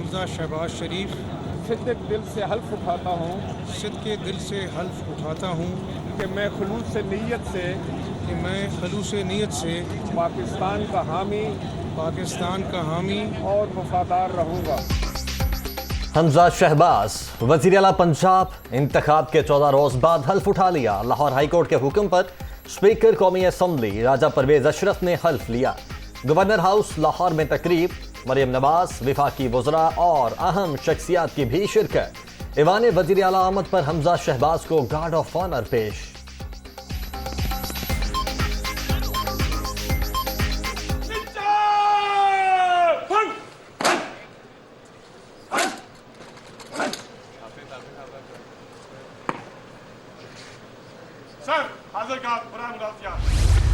حمزہ شہباز شریف صدق دل سے حلف اٹھاتا ہوں صدق دل سے حلف اٹھاتا ہوں کہ میں خلوص نیت سے پاکستان کا حامی اور وفادار رہوں گا۔ حمزہ شہباز وزیر اعلیٰ پنجاب انتخاب کے 14 روز بعد حلف اٹھا لیا۔ لاہور ہائی کورٹ کے حکم پر اسپیکر قومی اسمبلی راجہ پرویز اشرف نے حلف لیا۔ گورنر ہاؤس لاہور میں تقریب، مریم نواز، وفاقی وزراء اور اہم شخصیات کی بھی شرکت۔ ایوان وزیر اعلیٰ آمد پر حمزہ شہباز کو گارڈ آف آنر پیش۔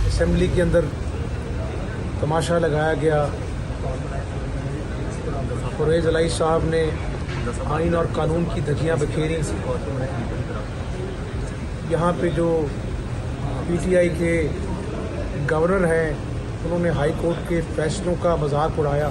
اسمبلی کے اندر تماشا لگایا گیا۔ پرویز الہی صاحب نے آئین اور قانون کی دھجیاں بکھیری۔ یہاں پہ جو پی ٹی آئی کے گورنر ہیں انہوں نے ہائی کورٹ کے فیصلوں کا مذاق اڑایا۔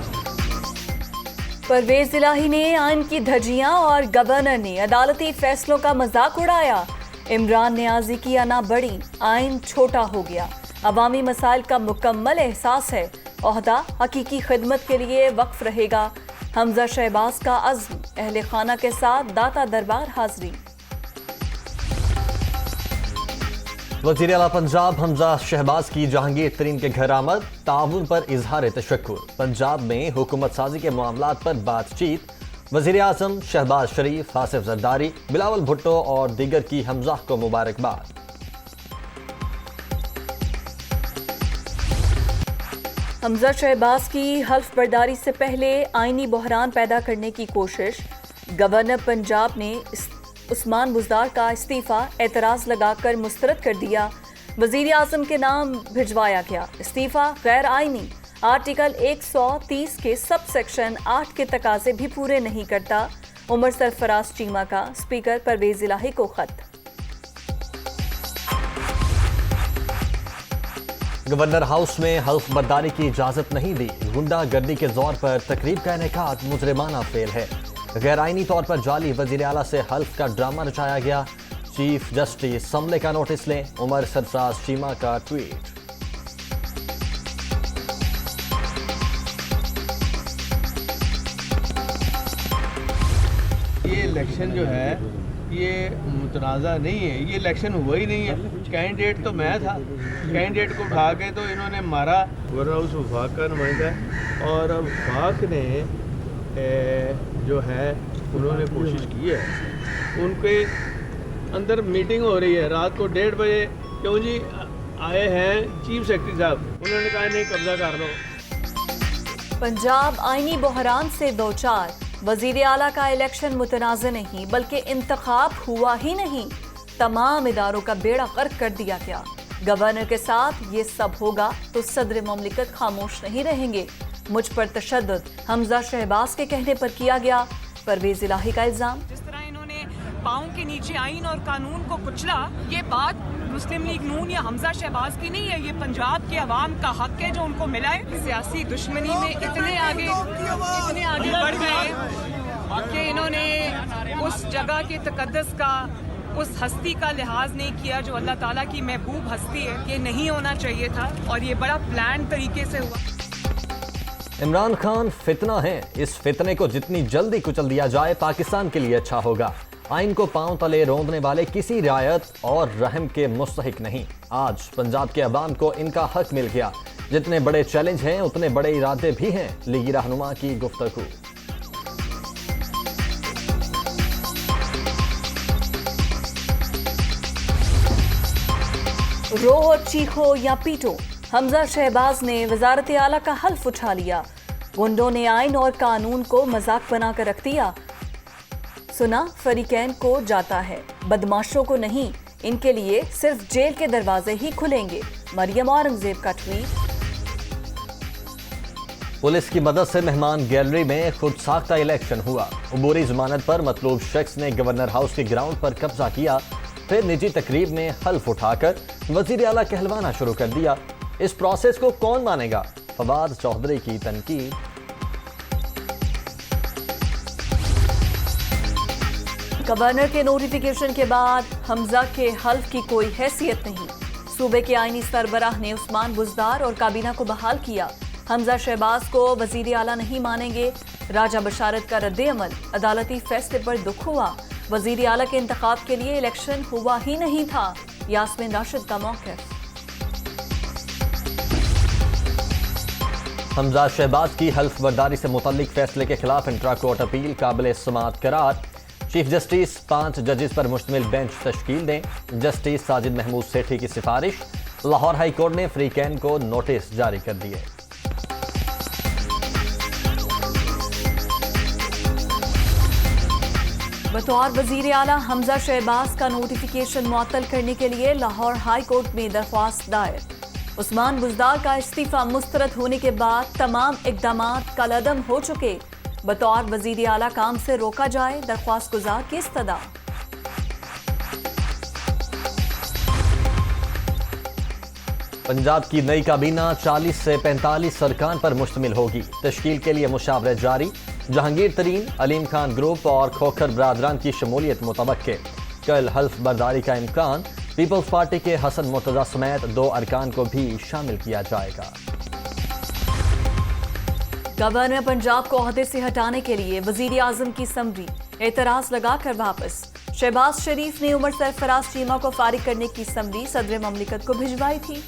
پرویز الہی نے آئین کی دھجیاں اور گورنر نے عدالتی فیصلوں کا مذاق اڑایا۔ عمران نیازی کی انا بڑی، آئین چھوٹا ہو گیا۔ عوامی مسائل کا مکمل احساس ہے، عہدہ حقیقی خدمت کے لیے وقف رہے گا۔ حمزہ شہباز کا عزم، اہل خانہ کے ساتھ داتا دربار حاضری۔ وزیر اعلیٰ پنجاب حمزہ شہباز کی جہانگیر ترین کے گھر آمد، تعاون پر اظہار تشکر۔ پنجاب میں حکومت سازی کے معاملات پر بات چیت۔ وزیر اعظم شہباز شریف، آصف زرداری، بلاول بھٹو اور دیگر کی حمزہ کو مبارکباد۔ حمزہ شہباز کی حلف برداری سے پہلے آئینی بحران پیدا کرنے کی کوشش۔ گورنر پنجاب نے عثمان بزدار کا استعفیٰ اعتراض لگا کر مسترد کر دیا۔ وزیر اعظم کے نام بھجوایا گیا۔ استعفیٰ غیر آئینی، آرٹیکل 130 کے سب سیکشن 8 کے تقاضے بھی پورے نہیں کرتا۔ عمر سرفراز چیمہ کا اسپیکر پرویز الہی کو خط۔ گورنر ہاؤس میں حلف برداری کی اجازت نہیں دی۔ غنڈہ گردی کے زور پر تقریب کا انعقاد مجرمانہ فعل ہے۔ غیر آئینی طور پر جعلی وزیر اعلیٰ سے حلف کا ڈرامہ رچایا گیا۔ چیف جسٹس عملے کا نوٹس لیں، عمر سرفراز چیمہ کا ٹویٹ۔ یہ الیکشن جو ہے یہ متنازع نہیں ہے، یہ الیکشن ہوا ہی نہیں ہے۔ کینڈیڈیٹ تو میں تھا، کینڈیڈیٹ کو اٹھا کے تو انہوں نے مارا۔ گورنر ہاؤس وفاق کا نمائندہ ہے اور وفاق نے جو ہے انہوں نے کوشش کی ہے، ان کے اندر میٹنگ ہو رہی ہے رات کو 1:30 بجے، کیوں جی آئے ہیں چیف سیکرٹری صاحب، انہوں نے کہا نہیں قبضہ کر لو۔ پنجاب آئینی بحران سے دوچار، وزیر اعلیٰ کا الیکشن متنازع نہیں بلکہ انتخاب ہوا ہی نہیں، تمام اداروں کا بیڑا غرق کر دیا گیا۔ گورنر کے ساتھ یہ سب ہوگا تو صدر مملکت خاموش نہیں رہیں گے۔ مجھ پر تشدد حمزہ شہباز کے کہنے پر کیا گیا، پرویز الہی کا الزام۔ جس طرح انہوں نے پاؤں کے نیچے آئین اور قانون کو کچلا، یہ بات مسلم لیگ نون یا حمزہ شہباز کی نہیں ہے، یہ پنجاب کے عوام کا حق ہے جو ان کو ملا ہے۔ سیاسی دشمنی میں اتنے آگے بڑھ گئے کہ انہوں نے اس جگہ کے تقدس کا، اس ہستی کا لحاظ نہیں کیا جو اللہ تعالیٰ کی محبوب ہستی ہے۔ یہ نہیں ہونا چاہیے تھا اور یہ بڑا پلان طریقے سے ہوا۔ عمران خان فتنہ ہیں، اس فتنے کو جتنی جلدی کچل دیا جائے پاکستان کے لیے اچھا ہوگا۔ آئین کو پاؤں تلے روندنے والے کسی رعایت اور رحم کے مستحق نہیں۔ آج پنجاب کے عوام کو ان کا حق مل گیا۔ جتنے بڑے چیلنج ہیں اتنے بڑے ارادے بھی ہیں۔ لیگی رہنما کی گفتگو۔ رو اور چیخو یا پیٹو، حمزہ شہباز نے وزارت اعلیٰ کا حلف اٹھا لیا۔ گنڈوں نے آئین اور قانون کو مذاق بنا کر رکھ دیا۔ سنا فریقین کو جاتا ہے، بدماشوں کو نہیں، ان کے لیے صرف جیل کے دروازے ہی کھلیں گے۔ مریم اورنگزیب کا ٹویٹ۔ پولیس کی مدد سے مہمان گیلری میں خود ساختہ الیکشن ہوا۔ عبوری ضمانت پر مطلوب شخص نے گورنر ہاؤس کے گراؤنڈ پر قبضہ کیا، پھر نجی تقریب میں حلف اٹھا کر وزیر اعلیٰ کہلوانا شروع کر دیا۔ اس پروسیس کو کون مانے گا؟ فواد چودھری کی تنقید۔ गवर्नर के नोटिफिकेशन के बाद हमजा के हल्फ की कोई हैसियत नहीं। सूबे के आईनी सरबराह ने उस्मान बुज़दार और काबीना को बहाल किया। हमजा शहबाज को वजीर आला नहीं मानेंगे। राजा बशारत का रद्द-ए-अमल, अदालती फैसले पर दुख हुआ। वजीर आला के इंतखाब के लिए इलेक्शन हुआ ही नहीं था। यास्मीन राशिद का मौक़िफ़। हमजा शहबाज की हल्फ बर्दारी से मुतल्लिक फैसले के खिलाफ इंट्रा कोर्ट अपील काबिल समाअत करार। चीफ जस्टिस 5 जजेस पर मुश्तमिल बेंच तश्कील दें। जस्टिस साजिद महमूद सेठी की सिफारिश। लाहौर हाई कोर्ट ने फ्री कैन को नोटिस जारी कर दिए। बतौर वजीर आला हमजा शहबाज का नोटिफिकेशन मुअत्तल करने के लिए लाहौर हाई कोर्ट में दरख्वास्त दायर। उस्मान बुज़दार का इस्तीफा मुस्तरद होने के बाद तमाम इक़दामात कलअदम हो चुके। बतौर वजीर आला काम से रोका जाए, दरख्वास्त गुजार की इस्तदा। पंजाब की नई काबीना 40 से 45 अरकान पर मुश्तमिल होगी। तश्कील के लिए मुशावरत जारी। जहांगीर तरीन, अलीम खान ग्रुप और खोखर बरादरान की शमूलियत मुतवक्के। कल हल्फ बर्दारी का इम्कान। पीपल्स पार्टी के हसन मुर्तजा समेत 2 अरकान को भी शामिल किया जाएगा। गवर्नर पंजाब को ओहदे से हटाने के लिए वजीर आजम की समरी, एतराज लगाकर वापस। शहबाज शरीफ ने उमर सरफराज चीमा को फारिग करने की समरी सदर ममलिकत को भिजवाई थी।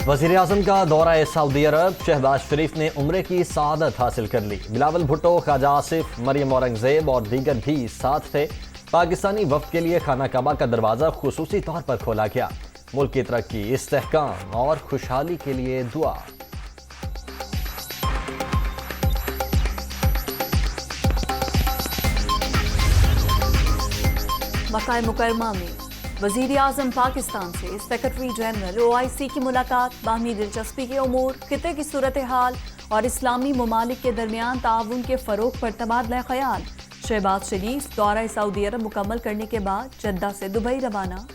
वज़ीर आज़म का दौरा सऊदी अरब। शहबाज शरीफ ने उम्रे की सआदत हासिल कर ली। बिलावल भुट्टो, ख्वाजा आसिफ, मरियम औरंगजेब और दीगर भी साथ थे। पाकिस्तानी वफ्द के लिए खाना काबा का दरवाज़ा खुसूसी तौर पर खोला गया। मुल्क की तरक्की, इस्तेहकाम और खुशहाली के लिए दुआ। मक्का मुकर्रमा में वजीर आजम पाकिस्तान से सेक्रेटरी जनरल OIC की मुलाकात। बाहमी दिलचस्पी के उमूर, खिते की सूरत हाल और इस्लामी ममालिक के दरमियान ताउन के फरोग पर तबादला ख्याल। शहबाज शरीफ दौरा सऊदी अरब मुकम्मल करने के बाद जद्दा से दुबई रवाना।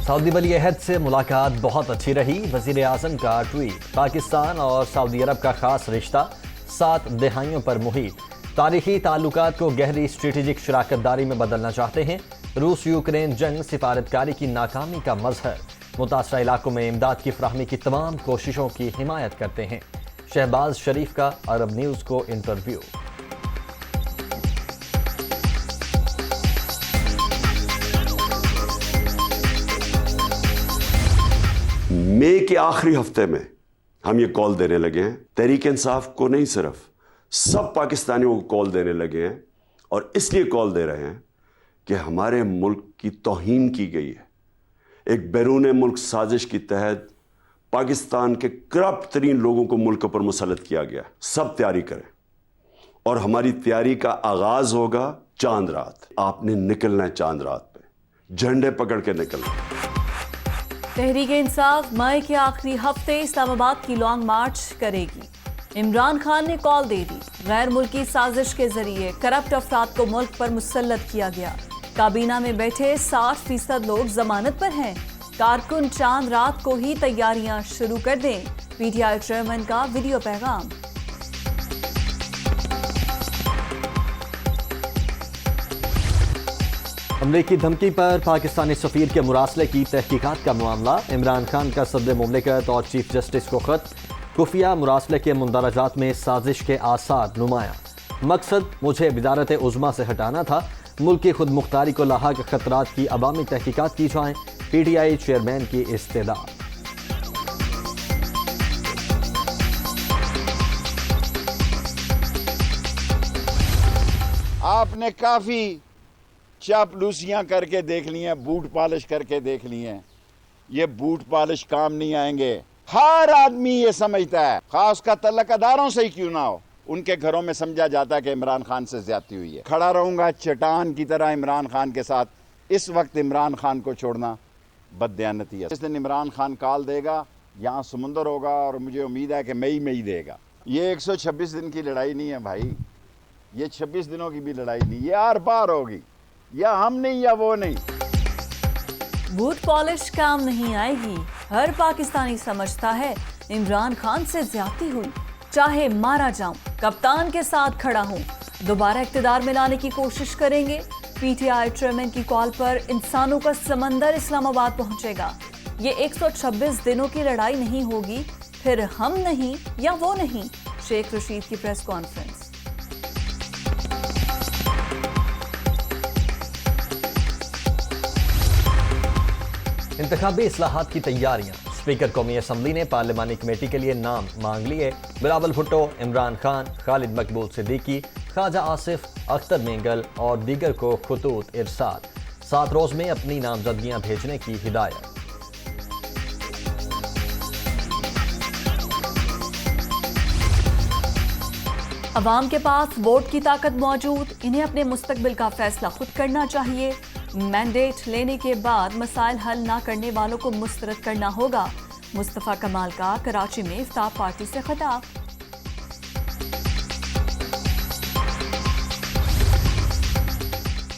सऊदी वली अहद से मुलाकात बहुत अच्छी रही। वजीर आज़म का ट्वीट। पाकिस्तान और सऊदी अरब का खास रिश्ता 7 दहाइयों पर मुहित। तारीखी ताल्लुकात को गहरी स्ट्रेटेजिक शराकतदारी में बदलना चाहते हैं। रूस यूक्रेन जंग सिफारतकारी की नाकामी का मजहर। मुतासरा इलाकों में इमदाद की फराहमी की तमाम कोशिशों की हिमायत करते हैं। शहबाज शरीफ का अरब न्यूज़ को इंटरव्यू। मई के आखिरी हफ्ते में हम ये कॉल देने लगे हैं। तहरीक इंसाफ को नहीं, सिर्फ सब पाकिस्तानियों को कॉल देने लगे हैं। और इसलिए कॉल दे रहे हैं कि हमारे मुल्क की तौहीन की गई है। एक बैरून मुल्क साजिश के तहत पाकिस्तान के करप्ट तरीन लोगों को मुल्क पर मुसल्लत किया गया। सब तैयारी करें और हमारी तैयारी का आगाज होगा चांद रात। आपने निकलना है चांद रात पे, झंडे पकड़ के निकलना। तहरीक इंसाफ मई के आखिरी हफ्ते इस्लामाबाद की लॉन्ग मार्च करेगी। इमरान खान ने कॉल दे दी। गैर मुल्की साजिश के जरिए करप्ट अफराद को मुल्क पर मुसल्लत किया गया। काबीना में बैठे 60% लोग जमानत पर हैं। कारकुन चांद रात को ही तैयारियां शुरू कर दें। PTI चेयरमैन का वीडियो पैगाम। अमरीकी धमकी पर पाकिस्तानी सफीर के मुरासले की तहकीकात का मामला। इमरान खान का सदर मुमलिकत और चीफ जस्टिस को खत। खुफिया मुरासले के मुंदरजात में साजिश के आसार नुमाया। मकसद मुझे वजारत उज़्मा से हटाना था। मुल्क की खुद मुख्तारी को लाहक खतरात की अवामी तहकीकात की जाएं। PTI चेयरमैन की इस्तेदा। आपने काफ़ी चापलूसियाँ करके देख ली हैं, बूट पॉलिश करके देख ली हैं। ये बूट पॉलिश काम नहीं आएंगे। हर आदमी ये समझता है, खास का तल्लक अदारों से ही क्यों ना हो, उनके घरों में समझा जाता है कि इमरान खान से ज्यादती हुई है। खड़ा रहूंगा चट्टान की तरह इमरान खान के साथ। इस वक्त इमरान खान को छोड़ना बददयानती है। जिस दिन इमरान खान कॉल देगा, यहाँ समुंदर होगा और मुझे उम्मीद है कि मई देगा। ये 126 दिन की लड़ाई नहीं है भाई, ये 26 दिनों की भी लड़ाई नहीं, ये आर पार होगी। या हम नहीं या वो नहीं। बूट पॉलिश काम नहीं आएगी। हर पाकिस्तानी समझता है इमरान खान से ज्यादती हुई, चाहे मारा जाऊं, कप्तान के साथ खड़ा हूं, दोबारा इख्तिदार में लाने की कोशिश करेंगे। पीटीआई चेयरमैन की कॉल पर इंसानों का समंदर इस्लामाबाद पहुंचेगा। ये 126 दिनों की लड़ाई नहीं होगी, फिर हम नहीं या वो नहीं। शेख रशीद की प्रेस कॉन्फ्रेंस। इंतखाबी इस्लाहात की तैयारियां। स्पीकर कौमी असम्बली ने पार्लिमानी कमेटी के लिए नाम मांग लिए। बिलावल भुट्टो, इमरान खान, खालिद मकबूल सिद्दीकी, ख्वाजा आसिफ, अख्तर मेंगल और दीगर को खुतूत इरसाल। 7 रोज में अपनी नामजदगियां भेजने की हिदायत। अवाम के पास वोट की ताकत मौजूद, इन्हें अपने मुस्तकबिल का फैसला खुद करना चाहिए। मैंडेट लेने के बाद मसाइल हल ना करने वालों को मुस्तरद करना होगा। मुस्तफा कमाल का कराची में इफ्तार पार्टी से खिताब।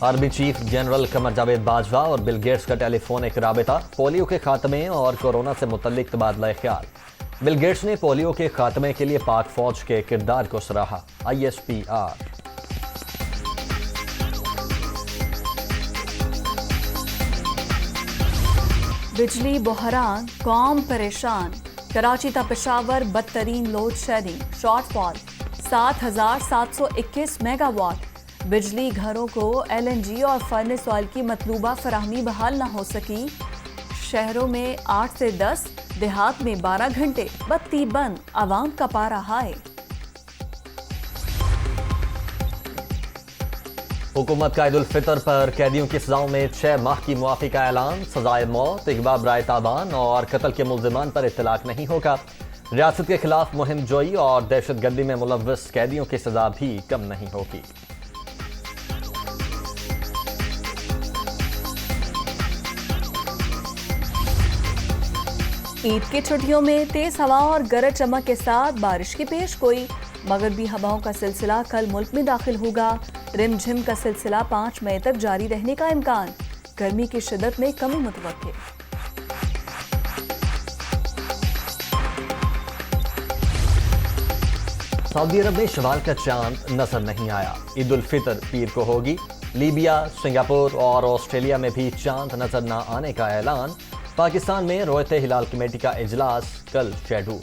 Army chief general Qamar Javed Bajwa और बिल गेट्स का टेलीफोनिक राबिता। पोलियो के खात्मे और कोरोना से मुतल्लिक तबादला ख्याल। बिल गेट्स ने पोलियो के खात्मे के लिए पाक फौज के किरदार को सराहा। ISPR। बिजली बहरान, कौम परेशान। कराची ता पेशावर बदतरीन लोड शेडिंग, शॉर्टफॉल 7,721 मेगावाट। बिजली घरों को LNG और फर्नेस ऑयल की मतलूबा फराहमी बहाल न हो सकी। शहरों में 8 से 10, देहात में 12 घंटे बत्ती बंद, आवाम का पारा हाय। हुकूमत का ईद उल फितर पर कैदियों की सजाओं में 6 माह की मुआफी का ऐलान। सजाए मौत, इकबाब राय ताबान और कत्ल के मुल्जिमान पर इत्तलाक नहीं होगा। रियासत के खिलाफ मुहिम जोई और दहशत गर्दी में मुलव्वस कैदियों की सजा भी कम नहीं होगी। ईद की छुट्टियों में तेज हवा और गरज चमक के साथ बारिश की पेशगोई। मगरबी हवाओं का सिलसिला कल मुल्क में दाखिल होगा। रिमझिम का सिलसिला 5 मई तक जारी रहने का इम्कान। गर्मी की शिद्दत में कमी मुतवक्किल। सऊदी अरब में शवाल का चांद नजर नहीं आया। ईद उल फितर पीर को होगी। लीबिया, सिंगापुर और ऑस्ट्रेलिया में भी चांद नजर न आने का ऐलान। पाकिस्तान में रोयते हिलाल कमेटी का इजलास कल शेड्यूल।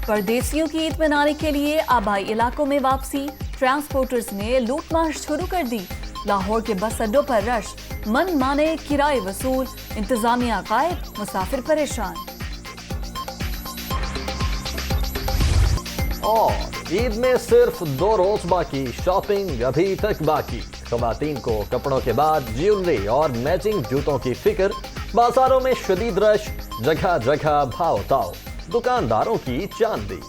परदेसियों की ईद मनाने के लिए आबाई इलाकों में वापसी। ट्रांसपोर्टर्स ने लूटमार शुरू कर दी। लाहौर के बस अड्डों पर रश, मन माने किराए वसूल, इंतजामिया गायब, मुसाफिर परेशान। और ईद में सिर्फ 2 रोज बाकी, शॉपिंग अभी तक बाकी। खवातीन को कपड़ों के बाद ज्वेलरी और मैचिंग जूतों की फिक्र। बाजारों में शदीद रश, जगह जगह भाव ताव, दुकानदारों की चांदी।